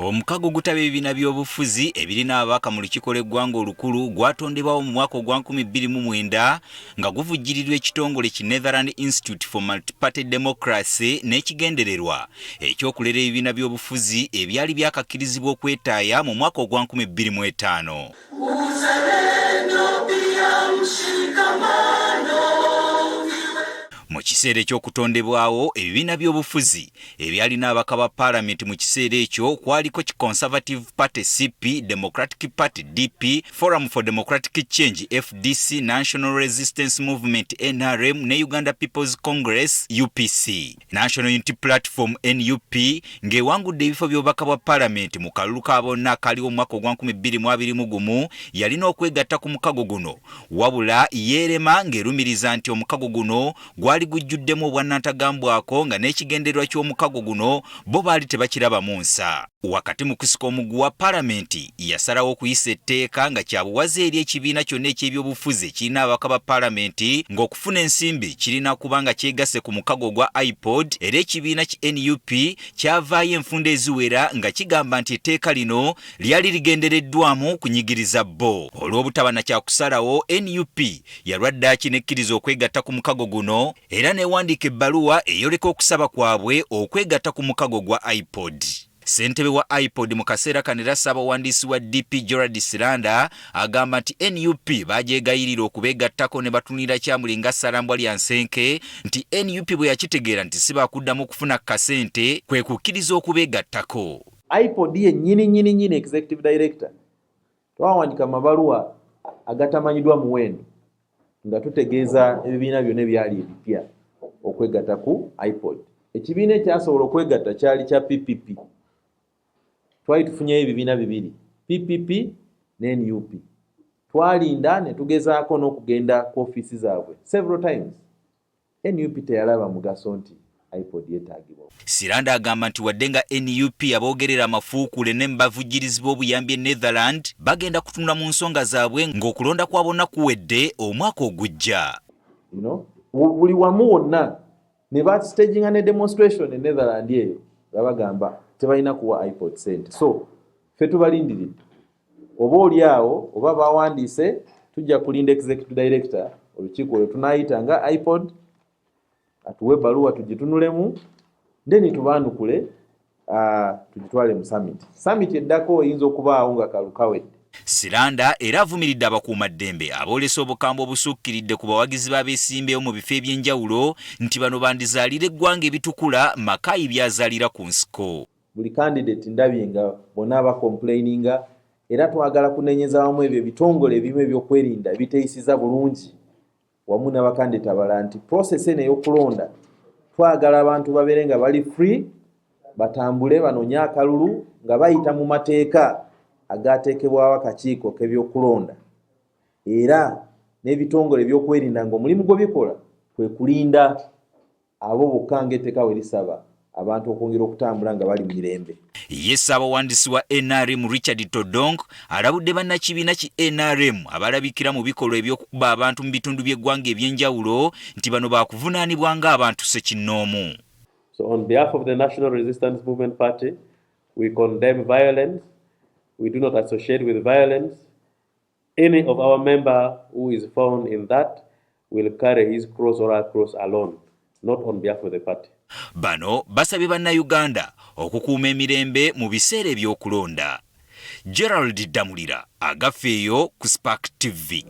Omukago gutaba ebibiina by'obufuzi ebirina ababaka mu lukiiko lw'eggwanga olukulu gwatondebwawo mu mwaka ogwa 2009 nga guvujjirirwa ekitongole ki Netherland Institute for Multi-Party Democracy n'ekigendererwa ekyokulera ebibiina by'obufuzi ebyali byakakkirizibwa okwetaaya mu mwaka ogwa 2005. Mu kiseera eky'okutondebwawo ebibiina by'obufuzi ebyalina ababaka ba paalamenti mu kiseera ekyo kwaliko Conservative Party CP, Democratic Party DP, Forum for Democratic Change FDC, National Resistance Movement NRM ne Uganda People's Congress UPC. National Unity Platform NUP ng'ewangudde ebifo by'obubaka bwa paalamenti mu kalulu ka bonna akaliwo mu mwaka ogwa 2021 yalina okwegatta ku mukago guno, wabula yeerema ng'erumiriza nti omukago guno gwali gujjuddemu obwannantagambwako nga n'ekigendererwa ky'omukago guno bo baali tebakiraba mu nsa. Wakati mu kusika omuggu wa paalamenti yasalawo okuyisa etteeka nga kyabuwaze eri ekibiina kyonna eky'ebyobufuzi ekirina ababaka ba paalamenti ng'okufuna ensimbi kirina kuba nga kyegasse ku mukago gwa iPod, era ekibiina ki NUP kyavaayo enfunda eziwera nga kigamba nti etteeka lino lyali ligendereddwamu kunyigiriza bo. Olw'obutaba na kyakusalawo, NUP yalwaddaaki n'ekkiriza okwegatta ku mukago guno era newandiika ebbaluwa eyoleka okusaba kwabwe okwegatta ku mukago gwa iPod. Ssentebe wa iPod mu kaseera kano era ssaabawandiisi wa DP Gerald Siranda agamba nti NUP bagyegayirira okubeegattako ne batunira kyamuli nga Salambwa lya Nsenke nti NUP bwe yakitegeera nti si baakuddamu kufuna kasente kwe kukkiriza okubeegattako. iPod ye nnyini executive director twawandika amabaluwa agatamanyiddwa muwendo nga tutegeeza ebibiina byonna ebyali ebipya okwegatta ku iPod. Ekibiina ekyasobola okwegatta kyali kya PPP. Twali tufunyeyo ebibiina bibiri, PPP ne NUP. Twalinda ne tugezaako n'okugenda ku ofiisi zaabwe several times. NUP teyalaba mugaso nti iPod yeetaagibwa. Siranda agamba nti wadde nga NUP aboogerera amafuukule ne mbavujjirizibwa obuyambi e Netherland bagenda kutunula mu nsonga zaabwe ng'okulonda kwa bonna kuwedde omwaka ogujja. Buli wamu wonna ne bastaginga ne demonstration e Netherland eyo nga bagamba tebalina kuwa iPod sente. So ffe tubalindiridde oba oli awo oba bawandiise tujja kulinda executive director olukiiko olwo tunaayita nga iPod atuwe ebbaluwa tugitunulemu then tubandukule tugitwale mu summit eddako oyinza okubaawo nga kalu kawedde. Siranda era avumiridde abakuumaddembe aboolesa obukambwe obusukkiridde ku bawagizi b'abeesimbeewo mu bifo eby'enjawulo nti bano bandizaalira eggwanga ebitukula Makayi byazaalira ku nsiko. Buli candidate ndabye nga bonna bakomplaininga era twagala kunenyeza wamu ebyo ebitongole ebimu ebyokwerinda biteeyisiza bulungi wamu n'abakandidate abalala nti process eno ey'okulonda twagala abantu babeere nga bali free, batambule banoonye akalulu nga bayita mu mateeka agateekebwawo akakiiko k'ebyokulonda era n'ebitongole ebyokwerinda ng'omulimu gwe bikola kwe kulinda abo bokka ng'etteeka we lisaba abantu okwongera okutambula nga bali mu mirembe. Ye ssaabawandiisi wa NRM Richard Todong alabudde bannakibiina ki NRM abalabikira mu bikolwa eby'okukuba abantu mu bitundu by'eggwanga eby'enjawulo nti bano baakuvunaanibwa ng'abantu ssekinnoomu. So on behalf of the National Resistance Movement Party, we condemn violence. We do not associate with violence. Any of our member who is found in that will carry his cross or her cross alone, not on behalf of the party. Bano basabye bannayuganda okukuuma emirembe mu biseera eby'okulonda. Gerald Damulira agafeeyo ku Spark TV.